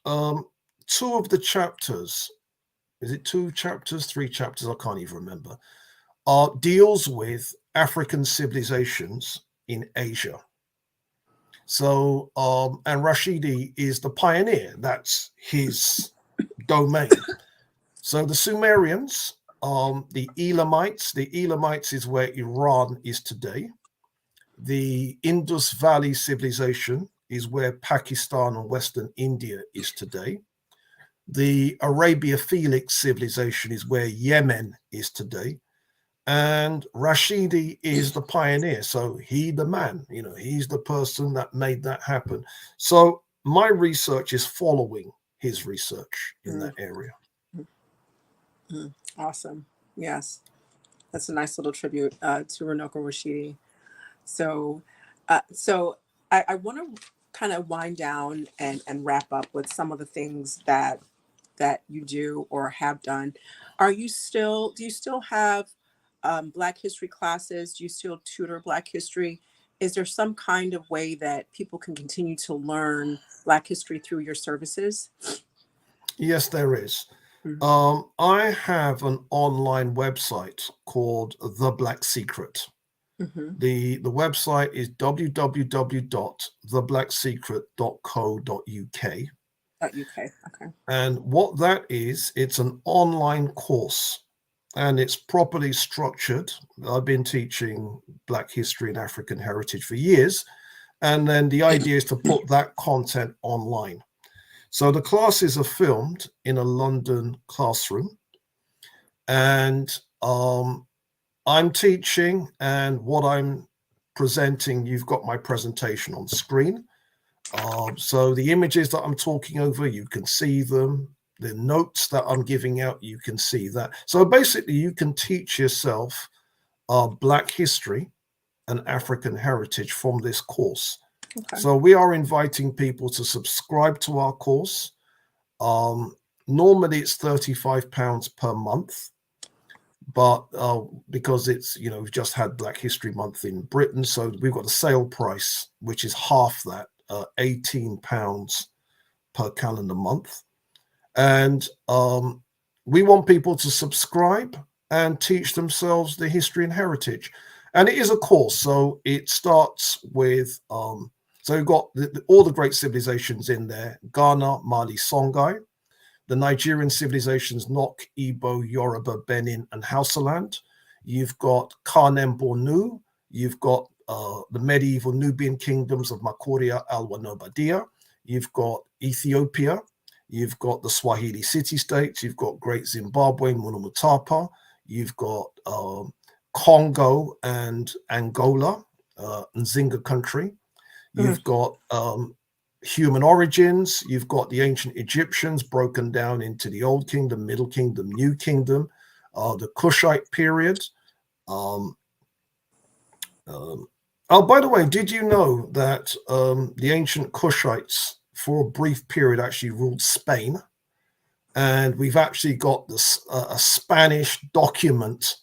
two of the chapters, is it 2 chapters, 3 chapters? I can't even remember, deals with African civilizations in Asia. So, and Rashidi is the pioneer. That's his domain. So the Sumerians, the Elamites is where Iran is today. The Indus Valley civilization is where Pakistan and Western India is today. The Arabia Felix civilization is where Yemen is today. And Rashidi is the pioneer. So he the man, he's the person that made that happen. So my research is following his research in that area. Awesome. Yes. That's a nice little tribute to Runoko Rashidi. So I want to kind of wind down and wrap up with some of the things that you do or have done, do you still have Black history classes? Do you still tutor Black history? Is there some kind of way that people can continue to learn Black history through your services? Yes, there is. Mhm. I have an online website called The Black Secret. Mhm. The website is www.theblacksecret.co.uk. .uk. Okay. And what that is, it's an online course and it's properly structured. I've been teaching Black history and African heritage for years. And then the idea is to put that content online. So the classes are filmed in a London classroom, and I'm teaching, and what I'm presenting, you've got my presentation on screen. So the images that I'm talking over, you can see them. The notes that I'm giving out, you can see that. So basically, you can teach yourself Black history and African heritage from this course. Okay. So we are inviting people to subscribe to our course. Um, Normally, it's £35 per month, but because it's, we've just had Black History Month in Britain, so we've got a sale price which is half that, £18 per calendar month. And we want people to subscribe and teach themselves the history and heritage. And it is a course, so it starts with so we've got all the great civilizations in there: Ghana, Mali, Songhai, the Nigerian civilizations Nok, Igbo, Yoruba, Benin, and Hausaland. You've got Kanem, Bornu. You've got the medieval Nubian kingdoms of Makuria, Alwa, Nobadia. You've got Ethiopia. You've got the Swahili city-states. You've got Great Zimbabwe, Munamatapa. You've got Congo and Angola, Nzinga country. Mhm. You've got human origins. You've got the ancient Egyptians broken down into the Old Kingdom, Middle Kingdom, New Kingdom, the Kushite period. Um, oh, by the way, did you know that the ancient Kushites, for a brief period, actually ruled Spain? And we've actually got this a Spanish document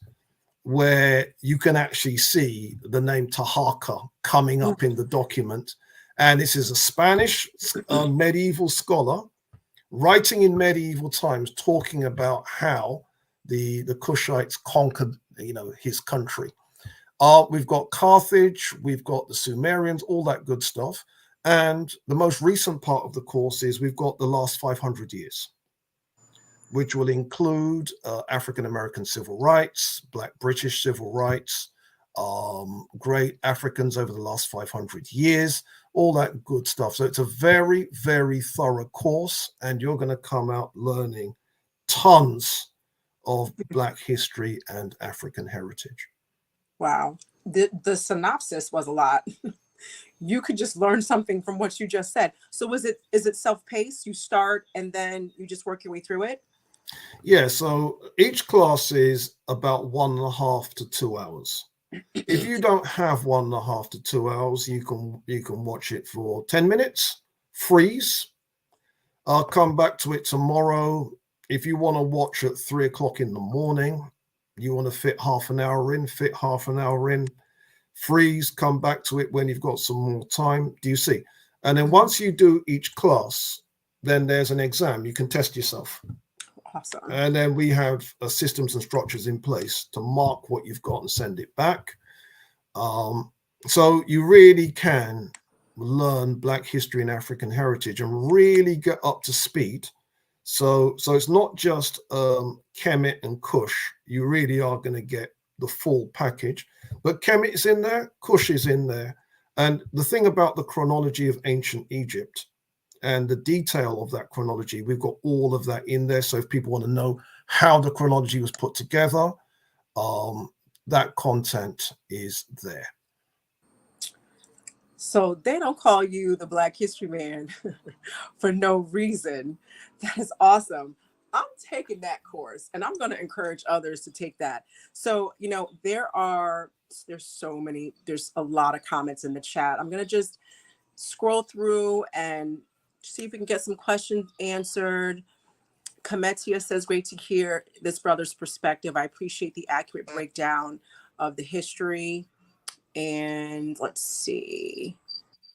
where you can actually see the name Taharqa coming up in the document. And this is a Spanish medieval scholar writing in medieval times, talking about how the Kushites conquered, his country. We've got Carthage, we've got the Sumerians, all that good stuff. And the most recent part of the course is we've got the last 500 years, which will include African American civil rights, Black British civil rights, great Africans over the last 500 years, all that good stuff. So it's a very, very thorough course, and you're going to come out learning tons of Black history and African heritage. Wow. The synopsis was a lot. You could just learn something from what you just said. So is it self-paced? You start and then you just work your way through it? Yeah, so each class is about 1.5 to 2 hours. If you don't have 1.5 to 2 hours, you can watch it for 10 minutes, freeze. I'll come back to it tomorrow. If you want to watch at 3 o'clock in the morning, you want to fit half an hour in, freeze, come back to it when you've got some more time. Do you see? And then Mhm. once you do each class, then there's an exam. You can test yourself. Awesome. And then we have systems and structures in place to mark what you've got and send it back. So you really can learn Black history and African heritage and really get up to speed. So it's not just Kemet and Kush. You really are going to get the full package. But Kemet is in there, Kush is in there. And the thing about the chronology of ancient Egypt and the detail of that chronology, we've got all of that in there. So if people want to know how the chronology was put together, that content is there. So they don't call you the Black History Man for no reason. That is awesome. I'm taking that course and I'm going to encourage others to take that. So, there's a lot of comments in the chat. I'm going to just scroll through and see if we can get some questions answered. Kametia says, great to hear this brother's perspective. I appreciate the accurate breakdown of the history. And let's see.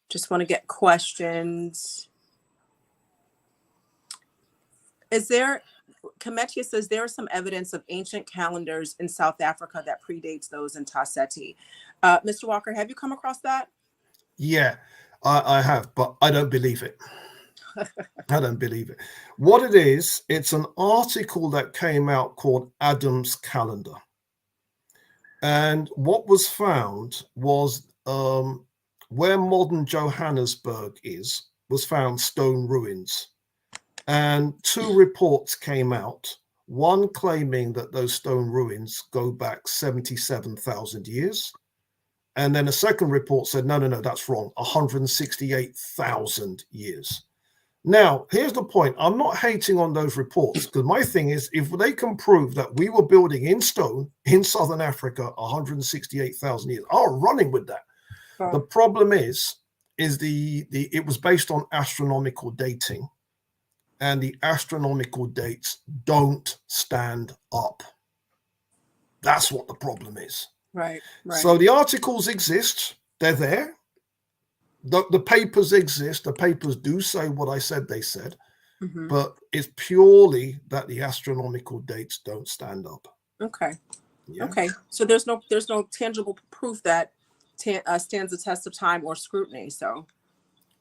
Just want to get questions. Kametia says, there is some evidence of ancient calendars in South Africa that predates those in Taseti. Mr. Walker, have you come across that? Yeah, I have, but I don't believe it. I don't believe it. What it is, it's an article that came out called Adam's Calendar. And what was found was where modern Johannesburg was found stone ruins. And two reports came out, one claiming that those stone ruins go back 77,000 years. And then a second report said, no, that's wrong, 168,000 years. Now, here's the point. I'm not hating on those reports, because my thing is, if they can prove that we were building in stone in Southern Africa 168,000 years, I'm running with that. Wow. The problem is it was based on astronomical dating, and the astronomical dates don't stand up. That's what the problem is. Right. So the articles exist. They're there. The papers exist. The papers do say what I said they said, but it's purely that the astronomical dates don't stand up. Okay. Yeah. Okay. So there's no tangible proof that stands the test of time or scrutiny. So.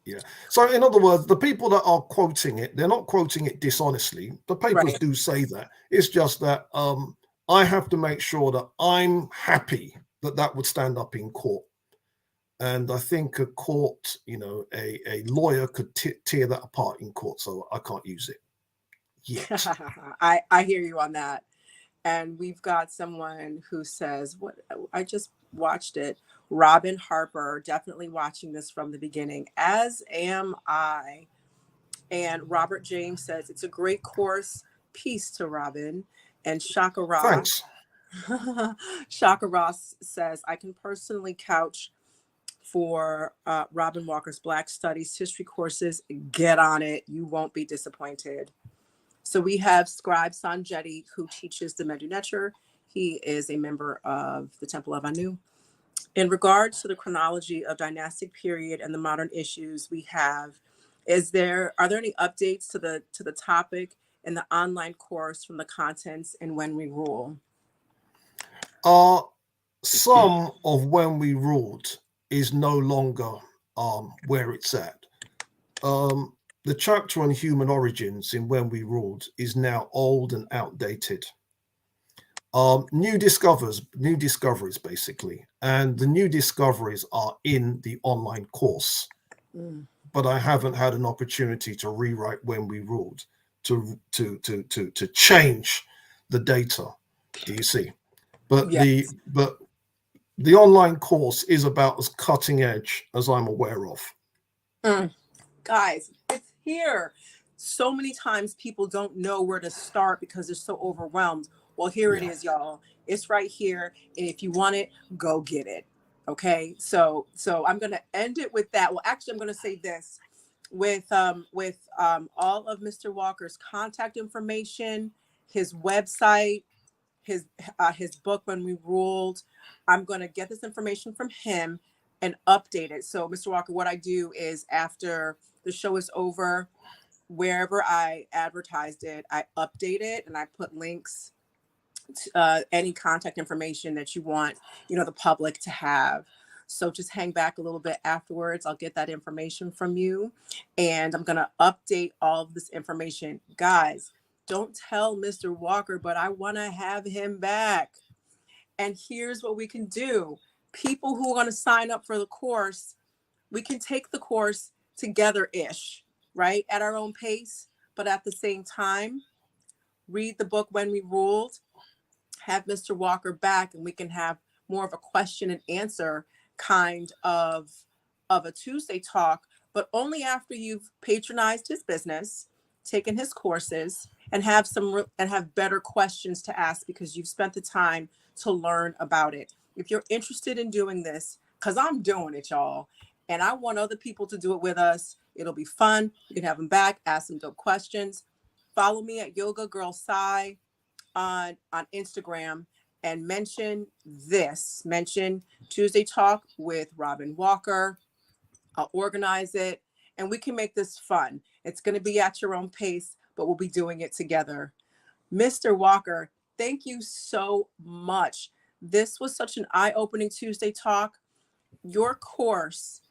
Yeah. So in other words, the people that are quoting it, they're not quoting it dishonestly. The papers do say that. It's just that I have to make sure that I'm happy that would stand up in court. And I think a court, a lawyer could tear that apart in court. So I can't use it yet. I hear you on that. And we've got someone who says, "What? I just watched it. Robin Harper, definitely watching this from the beginning, as am I." And Robert James says, "It's a great course. Peace to Robin." And Shaka Ross. Thanks. Shaka Ross says, "I can personally couch for Robin Walker's Black Studies history courses. Get on it. You won't be disappointed." So we have Scribe Sanjeti, who teaches the Medu Neter. He is a member of the Temple of Anu. In regards to the chronology of dynastic period and the modern issues we have, are there any updates to the topic in the online course from the contents and When We Rule? Some of When We Ruled is no longer where it's at. The chapter on human origins in When We Ruled is now old and outdated. New discoveries, basically. And the new discoveries are in the online course. But I haven't had an opportunity to rewrite When We Ruled to change the data. Do you see? But yes. The online course is about as cutting edge as I'm aware of. Guys, it's here. So many times people don't know where to start because they're so overwhelmed. Well, here it is, y'all. It's right here. And if you want it, go get it. Okay. So I'm going to end it with that. Well, actually, I'm going to say this with all of Mr. Walker's contact information, his website, his book, When We Ruled. I'm going to get this information from him and update it. So, Mr. Walker, what I do is after the show is over, wherever I advertised it, I update it and I put links to any contact information that you want, the public to have. So just hang back a little bit afterwards. I'll get that information from you and I'm going to update all of this information. Guys, don't tell Mr. Walker, but I want to have him back. And here's what we can do. People who are going to sign up for the course, we can take the course together-ish, right? At our own pace, but at the same time, read the book When We Ruled, have Mr. Walker back, and we can have more of a question and answer kind of a Tuesday talk, but only after you've patronized his business, taken his courses, and have better questions to ask because you've spent the time to learn about it. If you're interested in doing this, because I'm doing it, y'all, And I want other people to do it with us. It'll be fun. You can have them back, ask some dope questions. Follow me at Yoga Girl Sai on Instagram and mention Tuesday Talk with Robin Walker. I'll organize it and we can make this fun. It's going to be at your own pace, but we'll be doing it together. Mr. Walker, thank you so much. This was such an eye-opening Tuesday Talk. Your course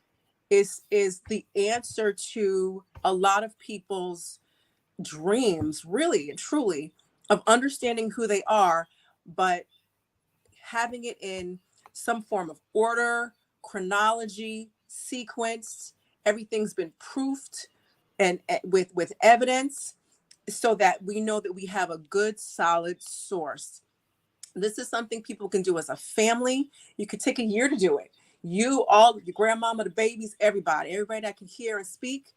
is the answer to a lot of people's dreams, really and truly, of understanding who they are, but having it in some form of order, chronology, sequence. Everything's been proofed and with evidence so that we know that we have a good, solid source. This is something people can do as a family. You could take a year to do it. You, all your grandmama, the babies, everybody that can hear and speak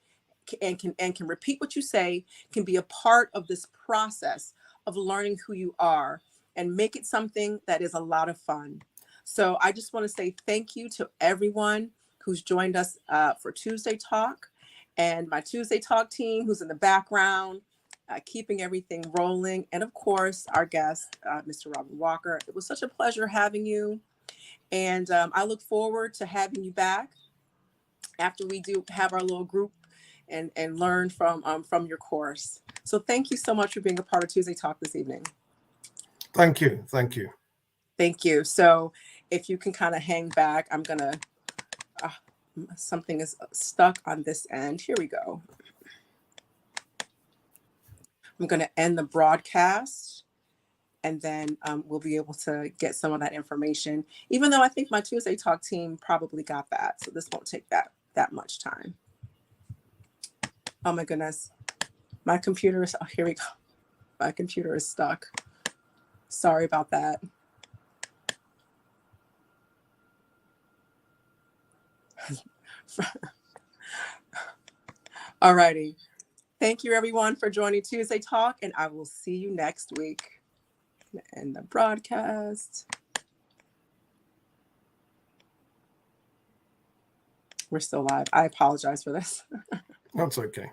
and can repeat what you say can be a part of this process of learning who you are and make it something that is a lot of fun. So I just want to say thank you to everyone who's joined us for Tuesday Talk, and my Tuesday Talk team who's in the background, keeping everything rolling. And of course, our guest, Mr. Robin Walker. It was such a pleasure having you. And I look forward to having you back after we do have our little group and learn from your course. So thank you so much for being a part of Tuesday Talk this evening. Thank you. Thank you. Thank you. So if you can kind of hang back, I'm going to, something is stuck on this end. Here we go. I'm going to end the broadcast and then we'll be able to get some of that information, even though I think my Tuesday Talk team probably got that. So this won't take that much time. Oh my goodness. My computer is, oh, here we go. My computer is stuck. Sorry about that. All righty. Thank you everyone for joining Tuesday Talk, and I will see you next week. End the broadcast. We're still live. I apologize for this. That's okay.